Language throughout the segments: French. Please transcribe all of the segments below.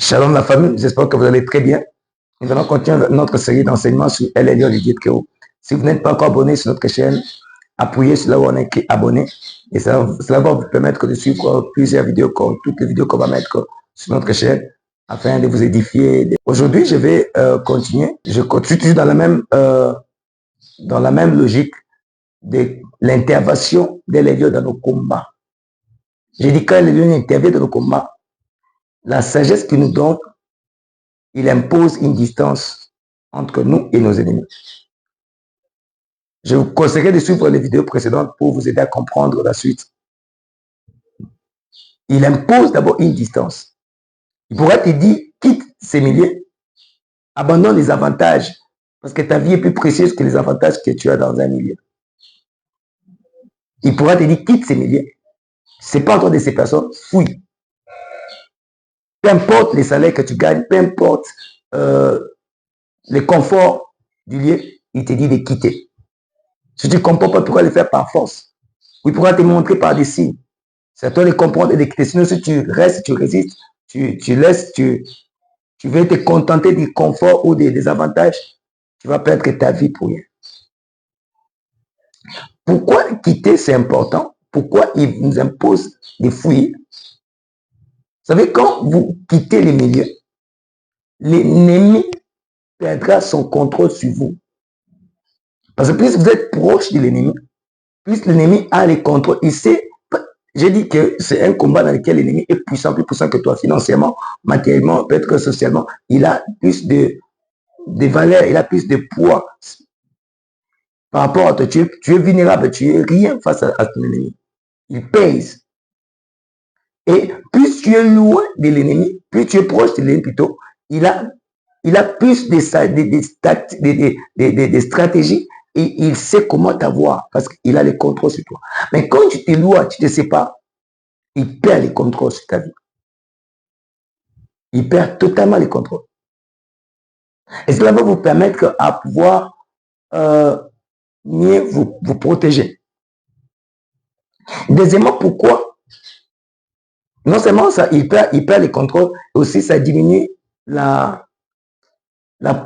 Shalom la famille, j'espère que vous allez très bien. Nous allons continuer notre série d'enseignements sur El Elyon Olivier Théo. Si vous n'êtes pas encore abonné sur notre chaîne, appuyez sur là où on est écrit abonné et cela va vous permettre de suivre plusieurs vidéos, toutes les vidéos qu'on va mettre sur notre chaîne afin de vous édifier. Aujourd'hui, je vais continuer. Je continue toujours dans la même logique de l'intervention d'El Elyon dans nos combats. J'ai dit quand El Elyon intervient dans nos combats, la sagesse qu'il nous donne, il impose une distance entre nous et nos ennemis. Je vous conseillerais de suivre les vidéos précédentes pour vous aider à comprendre la suite. Il impose d'abord une distance. Il pourrait te dire, quitte ces milieux, abandonne les avantages, parce que ta vie est plus précieuse que les avantages que tu as dans un milieu. Il pourrait te dire, quitte ces milieux, sépare-toi de ces personnes, fouille. Peu importe les salaires que tu gagnes, peu importe le confort du lieu, il te dit de quitter. Si tu ne comprends pas, pourquoi le faire par force? Il pourra te montrer par des signes. C'est à toi de comprendre et de quitter. Sinon, si tu restes, tu résistes, tu laisses, tu veux te contenter du confort ou des avantages, tu vas perdre ta vie pour rien. Pourquoi quitter, c'est important? Pourquoi il nous impose de fuir? Vous savez, quand vous quittez les milieux, l'ennemi perdra son contrôle sur vous. Parce que plus vous êtes proche de l'ennemi, plus l'ennemi a les contrôles. Il sait, j'ai dit que c'est un combat dans lequel l'ennemi est puissant, plus puissant que toi financièrement, matériellement, peut-être que socialement. Il a plus de valeur, il a plus de poids par rapport à toi. Tu es vulnérable, tu es rien face à ton ennemi. Il pèse. Et plus tu es loin de l'ennemi, plus tu es proche de l'ennemi plutôt, il a plus de stratégies et il sait comment t'avoir parce qu'il a le contrôle sur toi. Mais quand tu t'éloignes, tu ne sais pas, il perd le contrôle sur ta vie. Il perd totalement le contrôle. Et cela va vous permettre à pouvoir mieux vous protéger. Deuxièmement, pourquoi? Non seulement ça, il perd le contrôle, aussi ça diminue la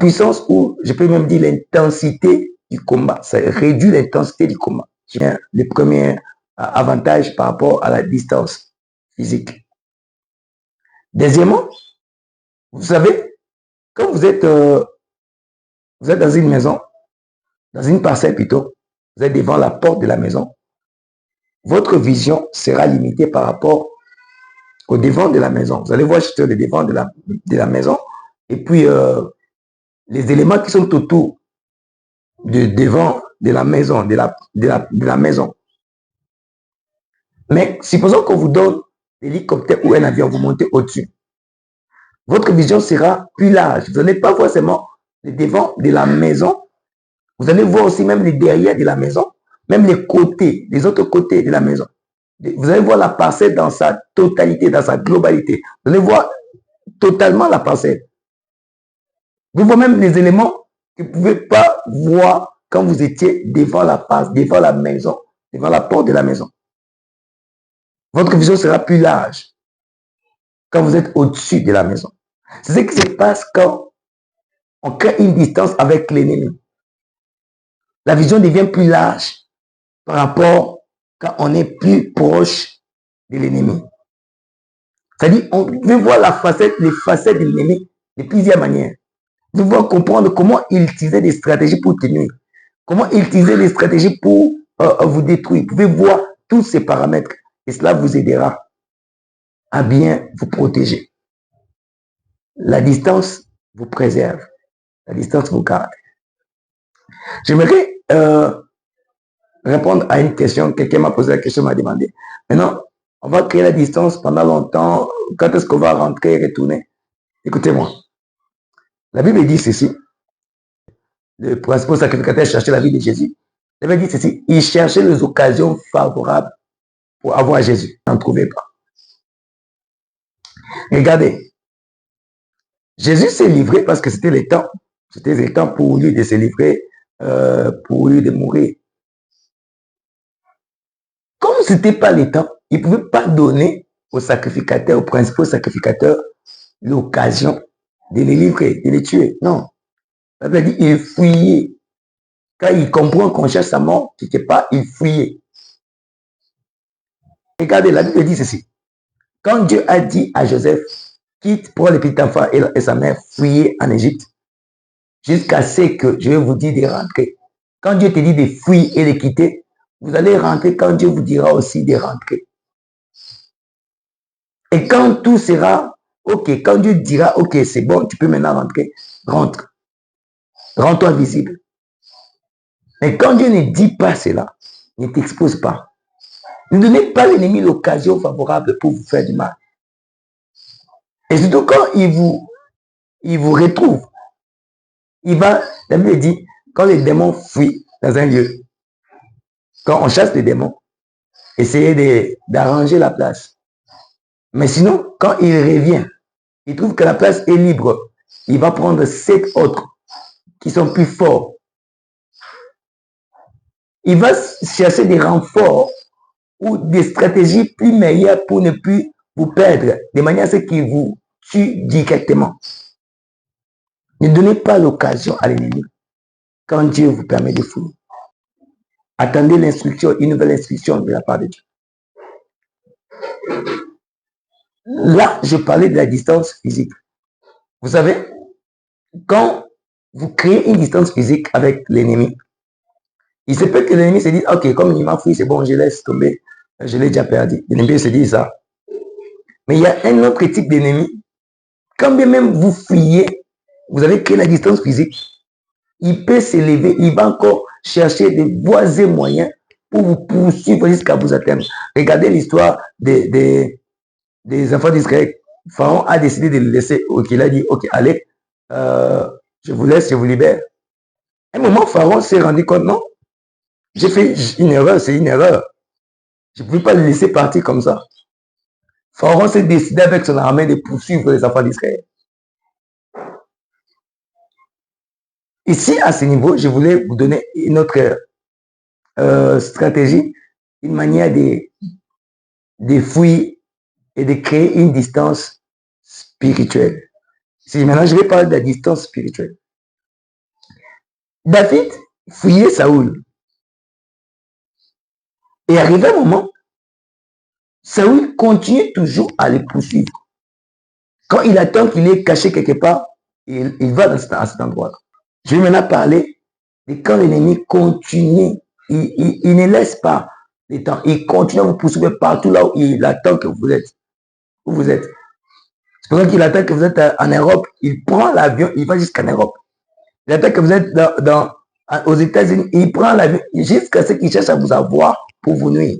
puissance ou je peux même dire l'intensité du combat. Ça réduit l'intensité du combat. C'est le premier avantage par rapport à la distance physique. Deuxièmement, vous savez, quand vous êtes dans une maison, dans une parcelle plutôt, vous êtes devant la porte de la maison, votre vision sera limitée par rapport au devant de la maison. Vous allez voir juste le devant de la maison et puis les éléments qui sont autour du devant de la maison, de la maison. Mais supposons qu'on vous donne l'hélicoptère ou un avion, vous montez au-dessus. Votre vision sera plus large. Vous n'allez pas voir seulement le devant de la maison, vous allez voir aussi même les derrière de la maison, même les côtés, les autres côtés de la maison. Vous allez voir la parcelle dans sa totalité, dans sa globalité. Vous allez voir totalement la parcelle. Vous voyez même les éléments que vous ne pouvez pas voir quand vous étiez devant la parcelle, devant la maison, devant la porte de la maison. Votre vision sera plus large quand vous êtes au-dessus de la maison. C'est ce qui se passe quand on crée une distance avec l'ennemi. La vision devient plus large par rapport quand on est plus proche de l'ennemi. C'est-à-dire, on veut voir les facettes de l'ennemi de plusieurs manières. Vous devez comprendre comment il utilisait des stratégies pour tenir, comment il utilisait des stratégies pour vous détruire. Vous pouvez voir tous ces paramètres et cela vous aidera à bien vous protéger. La distance vous préserve, la distance vous garde. J'aimerais répondre à une question. Quelqu'un m'a posé la question, m'a demandé. Maintenant, on va créer la distance pendant longtemps. Quand est-ce qu'on va rentrer et retourner? Écoutez-moi. La Bible dit ceci. Le principal sacrificateur cherchait la vie de Jésus. La Bible dit ceci. Il cherchait les occasions favorables pour avoir Jésus. Il n'en trouvait pas. Regardez. Jésus s'est livré parce que c'était le temps. C'était le temps pour lui de se livrer, pour lui de mourir. Comme ce n'était pas le temps, il ne pouvait pas donner au sacrificateur, au principal sacrificateur, l'occasion de les livrer, de les tuer. Non. La Bible dit, il fuyait. Quand il comprend qu'on cherche sa mort, quelque part, il fuyait. Regardez, la Bible dit ceci. Quand Dieu a dit à Joseph, quitte pour les petits enfants et sa mère fuyer en Égypte, jusqu'à ce que je vais vous dire de rentrer. Quand Dieu te dit de fuir et de quitter, vous allez rentrer quand Dieu vous dira aussi de rentrer. Et quand tout sera OK, quand Dieu dira OK, c'est bon, tu peux maintenant rentrer, rentre. Rends-toi visible. Mais quand Dieu ne dit pas cela, ne t'expose pas. Ne donnez pas à l'ennemi l'occasion favorable pour vous faire du mal. Et surtout quand il vous retrouve, la Bible dit, quand les démons fuient dans un lieu, quand on chasse les démons, essayez d'arranger la place. Mais sinon, quand il revient, il trouve que la place est libre, il va prendre 7 autres qui sont plus forts. Il va chercher des renforts ou des stratégies plus meilleures pour ne plus vous perdre, de manière à ce qu'il vous tue directement. Ne donnez pas l'occasion à l'ennemi quand Dieu vous permet de fuir. Attendez l'instruction, une nouvelle instruction de la part de Dieu. Là, je parlais de la distance physique. Vous savez, quand vous créez une distance physique avec l'ennemi, il se peut que l'ennemi se dise, OK, comme il m'a fui, c'est bon, je laisse tomber, je l'ai déjà perdu. L'ennemi se dit ça. Mais il y a un autre type d'ennemi. Quand bien même vous fuyez, vous avez créé la distance physique, il peut s'élever, il va encore chercher des voies et moyens pour vous poursuivre jusqu'à vous atteindre. Regardez l'histoire des enfants d'Israël. Pharaon a décidé de le laisser. OK, il a dit, OK, allez, je vous laisse, je vous libère. À un moment, Pharaon s'est rendu compte, non, j'ai fait une erreur, c'est une erreur. Je ne pouvais pas le laisser partir comme ça. Pharaon s'est décidé avec son armée de poursuivre les enfants d'Israël. Ici, à ce niveau, je voulais vous donner une autre stratégie, une manière de fuir et de créer une distance spirituelle. Si maintenant, je vais parler de la distance spirituelle. David fuyait Saoul. Et arrivé un moment, Saoul continue toujours à le poursuivre. Quand il attend qu'il est caché quelque part, il va à cet endroit. Je vais maintenant parler de quand l'ennemi continue, il ne laisse pas le temps, il continue à vous poursuivre partout là où il attend que vous êtes. Où vous êtes. C'est pour ça qu'il attend que vous êtes en Europe, il prend l'avion, il va jusqu'en Europe. Il attend que vous êtes aux États-Unis, il prend l'avion jusqu'à ce qu'il cherche à vous avoir pour vous nuire.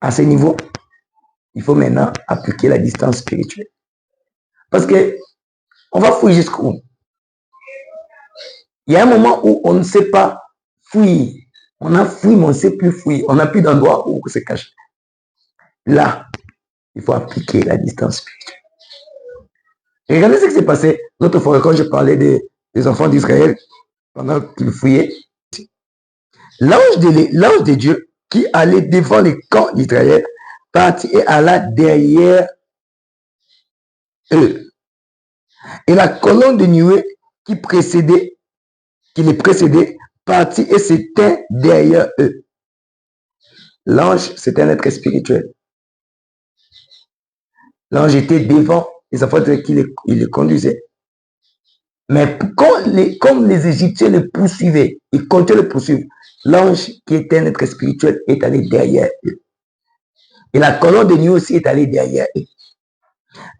À ce niveau, il faut maintenant appliquer la distance spirituelle. Parce que on va fouiller jusqu'où? Il y a un moment où on ne sait pas fuir. On a fui, mais on ne sait plus fuir. On n'a plus d'endroit où se cacher. Là, il faut appliquer la distance spirituelle. Et regardez ce qui s'est passé l'autre fois quand je parlais des enfants d'Israël pendant qu'ils fouillaient. L'ange de Dieu qui allait devant les camps d'Israël partit et alla derrière eux. Et la colonne de nuée qui les précédait partit et s'éteint derrière eux. L'ange, c'est un être spirituel. L'ange était devant les enfants qui les conduisaient. Mais comme les Égyptiens le poursuivaient, ils continuaient le poursuivre, l'ange qui était un être spirituel est allé derrière eux. Et la colonne de nuée aussi est allée derrière eux.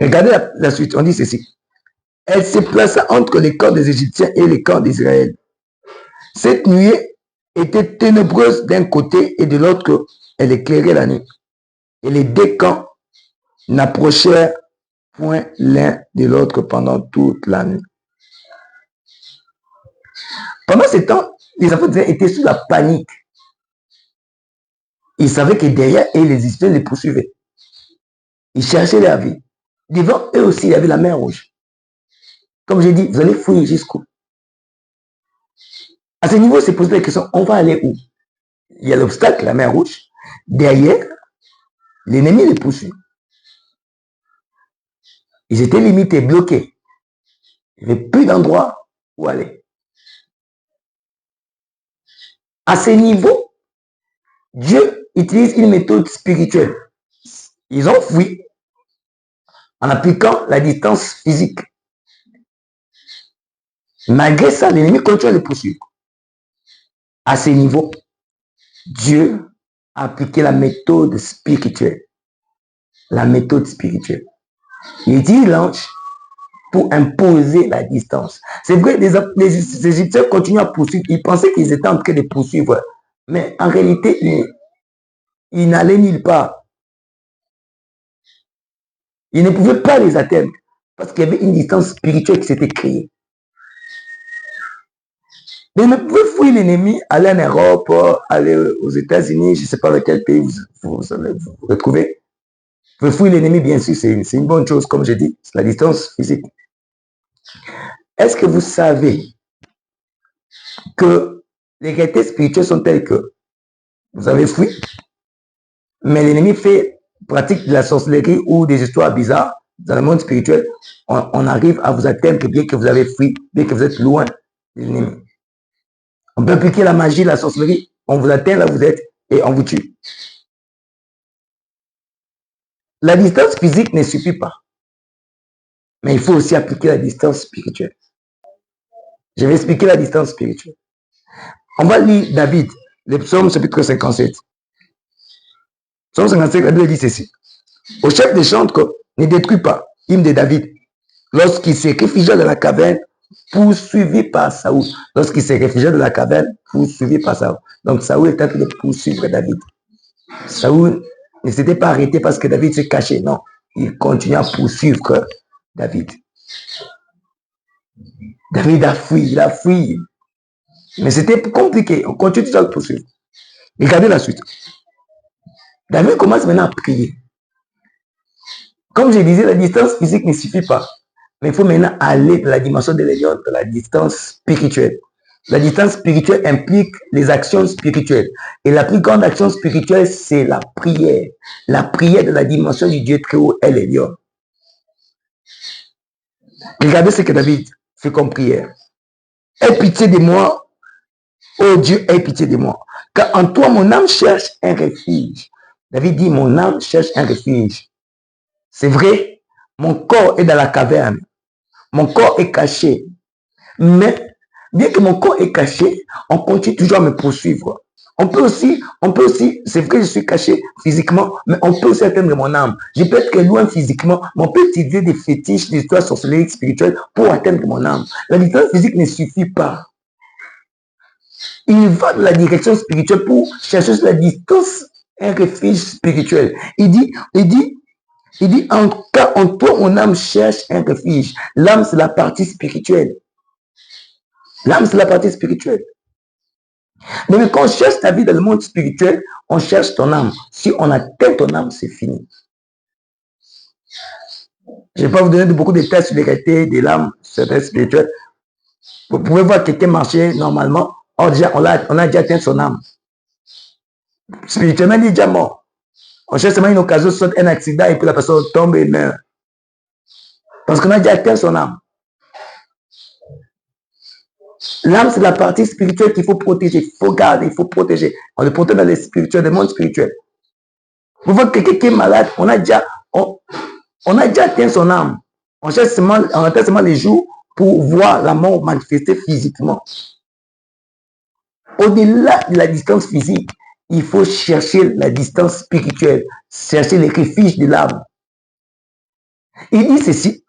Regardez la suite, on dit ceci. Elle se plaça entre les camps des Égyptiens et les camps d'Israël. Cette nuée était ténébreuse d'un côté et de l'autre, elle éclairait la nuit. Et les deux camps n'approchèrent point l'un de l'autre pendant toute la nuit. Pendant ce temps, les enfants d'Israël étaient sous la panique. Ils savaient que derrière eux, les Égyptiens les poursuivaient. Ils cherchaient la vie. Devant eux aussi, il y avait la mer Rouge. Comme j'ai dit, vous allez fouiller jusqu'où? À ce niveau, c'est posé la question, on va aller où? Il y a l'obstacle, la mer Rouge. Derrière, l'ennemi les poursuit. Ils étaient limités, bloqués. Il n'y avait plus d'endroit où aller. À ce niveau, Dieu utilise une méthode spirituelle. Ils ont fui en appliquant la distance physique. Malgré ça, l'ennemi continue à les poursuivre. À ce niveau, Dieu a appliqué la méthode spirituelle. La méthode spirituelle. Il utilise l'ange pour imposer la distance. C'est vrai, les Égyptiens continuent à poursuivre. Ils pensaient qu'ils étaient en train de poursuivre. Mais en réalité, ils n'allaient nulle part. Ils ne pouvaient pas les atteindre. Parce qu'il y avait une distance spirituelle qui s'était créée. Mais ils ne pouvaient fuir l'ennemi, aller en Europe, aller aux États-Unis, je ne sais pas dans quel pays vous retrouvez. Vous pouvez fuir l'ennemi, bien sûr, c'est une bonne chose, comme je dis, c'est la distance physique. Est-ce que vous savez que les réalités spirituelles sont telles que vous avez fui, mais l'ennemi pratique de la sorcellerie ou des histoires bizarres dans le monde spirituel, on arrive à vous atteindre bien que vous avez fui, bien que vous êtes loin de l'ennemi. On peut appliquer la magie, la sorcellerie, on vous atteint là où vous êtes et on vous tue. La distance physique ne suffit pas, mais il faut aussi appliquer la distance spirituelle. Je vais expliquer la distance spirituelle. On va lire David, le psaume chapitre 57. Psaume 57, la Bible dit ceci. Au chef des chantres, ne détruis pas, hymne de David, lorsqu'il s'est réfugié dans la caverne, poursuivi par Saoul. Lorsqu'il s'est réfugié dans la caverne, poursuivi par Saoul. Donc Saoul est en train de poursuivre David. Saoul ne s'était pas arrêté parce que David s'est caché. Non, il continue à poursuivre David. David a fui, il a fui. Mais c'était compliqué. On continue toujours à le poursuivre. Regardez la suite. David commence maintenant à prier. Comme je disais, la distance physique ne suffit pas. Mais il faut maintenant aller dans la dimension de l'élion, de la distance spirituelle. La distance spirituelle implique les actions spirituelles. Et la plus grande action spirituelle, c'est la prière. La prière de la dimension du Dieu très haut est l'élion. Regardez ce que David fait comme prière. Aie pitié de moi, oh Dieu, aie pitié de moi. Car en toi, mon âme cherche un refuge. David dit, mon âme cherche un refuge. C'est vrai, mon corps est dans la caverne. Mon corps est caché. Mais, bien que mon corps est caché, on continue toujours à me poursuivre. On peut aussi, c'est vrai que je suis caché physiquement, mais on peut aussi atteindre mon âme. Je peux être loin physiquement, mais on peut utiliser des fétiches, des histoires sorcelleries spirituelles pour atteindre mon âme. La distance physique ne suffit pas. Il va dans la direction spirituelle pour chercher sur la distance un refuge spirituel. Il dit, en toi, mon âme cherche un refuge. L'âme, c'est la partie spirituelle. L'âme, c'est la partie spirituelle. Mais quand on cherche ta vie dans le monde spirituel, on cherche ton âme. Si on atteint ton âme, c'est fini. Je ne vais pas vous donner beaucoup de détails sur les réalités de l'âme spirituelle. Vous pouvez voir quelqu'un marcher normalement. On a déjà atteint son âme. Spirituellement, il est déjà mort. On cherche seulement une occasion, soit un accident, et puis la personne tombe et meurt. Parce qu'on a déjà atteint son âme. L'âme, c'est la partie spirituelle qu'il faut protéger. Il faut garder, il faut protéger. On le protège dans les spirituels, dans le monde spirituel. Vous voyez quelqu'un qui est malade, on a déjà atteint son âme. On attend seulement les jours pour voir la mort manifester physiquement. Au-delà de la distance physique, il faut chercher la distance spirituelle, chercher les refuges de l'âme. Il dit ceci,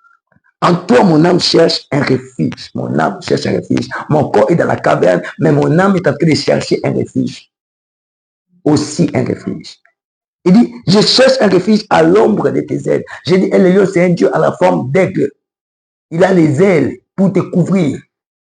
en toi mon âme cherche un refuge, mon âme cherche un refuge, mon corps est dans la caverne, mais mon âme est en train de chercher un refuge, aussi un refuge. Il dit, je cherche un refuge à l'ombre de tes ailes. J'ai dit, le lion c'est un Dieu à la forme d'aigle, il a les ailes pour te couvrir.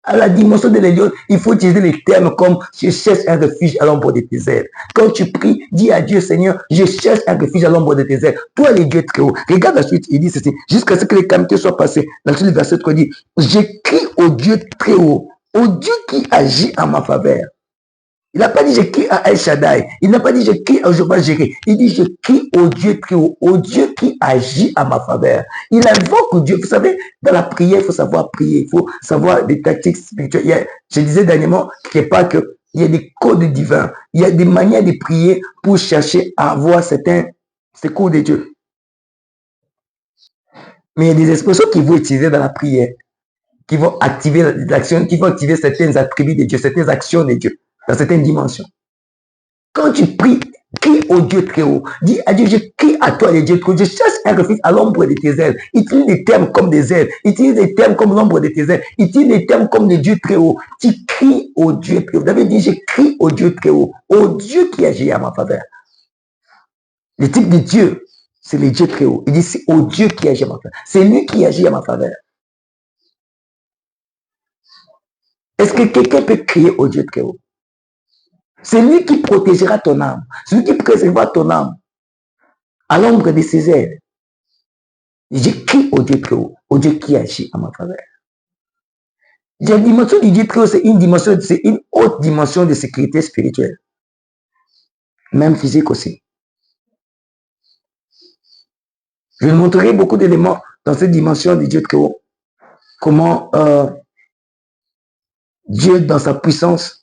À la dimension de l'élion, il faut utiliser les termes comme je cherche un refuge à l'ombre de tes ailes. Quand tu pries, dis à Dieu, Seigneur, je cherche un refuge à l'ombre de tes ailes. Toi, les dieux très haut. Regarde la suite, il dit ceci, jusqu'à ce que les calamités soient passées. Dans le verset 3, il dit, j'écris au Dieu très haut, au Dieu qui agit en ma faveur. Il n'a pas dit je crie à El Shaddai. Il n'a pas dit je crie à Jéhovah Jireh. Il dit je crie au Dieu très haut, au Dieu qui agit à ma faveur. Il invoque Dieu. Vous savez, dans la prière, il faut savoir prier. Il faut savoir des tactiques spirituelles. Je disais dernièrement qu'il y a des codes divins. Il y a des manières de prier pour chercher à avoir certains secours de Dieu. Mais il y a des expressions qu'il faut utiliser dans la prière, qui vont activer l'action, qui vont activer certains attributs de Dieu, certaines actions de Dieu, dans certaines dimensions. Quand tu pries, crie au Dieu très haut. Dis à Dieu, je crie à toi, les dieux très haut. Je cherche un refuge à l'ombre de tes ailes. Utilise des termes comme des ailes. Utilise des termes comme l'ombre de tes ailes. Utilise des termes comme le Dieu très haut. Tu cries au Dieu très haut. Vous avez dit, je crie au Dieu très haut. Au Dieu qui agit à ma faveur. Le type de Dieu, c'est le Dieu très haut. Il dit, c'est au Dieu qui agit à ma faveur. C'est lui qui agit à ma faveur. Est-ce que quelqu'un peut crier au Dieu très haut? C'est lui qui protégera ton âme. C'est lui qui préservera ton âme à l'ombre de ses ailes. Je crie au Dieu très haut, au Dieu qui agit à ma faveur. La dimension du Dieu très haut, c'est une haute dimension de sécurité spirituelle. Même physique aussi. Je vous montrerai beaucoup d'éléments dans cette dimension du Dieu très haut. Comment Dieu, dans sa puissance,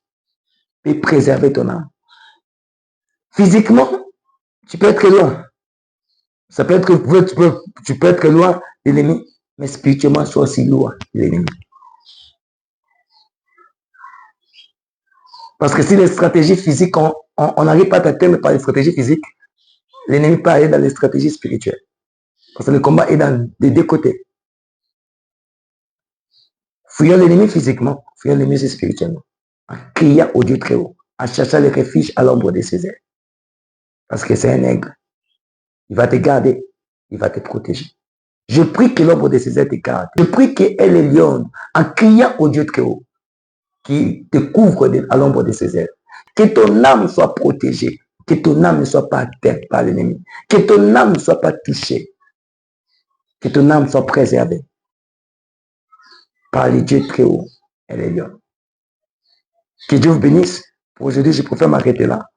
peut préserver ton âme. Physiquement, tu peux être loin. Ça peut être tu peux être loin de l'ennemi, mais spirituellement, sois aussi loin de l'ennemi. Parce que si les stratégies physiques, on n'arrive pas à t'atteindre par les stratégies physiques, l'ennemi peut aller dans les stratégies spirituelles. Parce que le combat est dans les deux côtés. Fuyons l'ennemi physiquement, fuyons l'ennemi spirituellement. En criant au Dieu très haut, en cherchant le refuge à l'ombre de ses ailes. Parce que c'est un aigle. Il va te garder, il va te protéger. Je prie que l'ombre de ses ailes te garde. Je prie qu'elle est lionne, en criant au Dieu très haut, qui te couvre à l'ombre de ses ailes. Que ton âme soit protégée, que ton âme ne soit pas atteinte par l'ennemi, que ton âme ne soit pas touchée, que ton âme soit préservée par les dieux très hauts et les lions. Que Dieu vous bénisse. Pour aujourd'hui, je préfère m'arrêter là.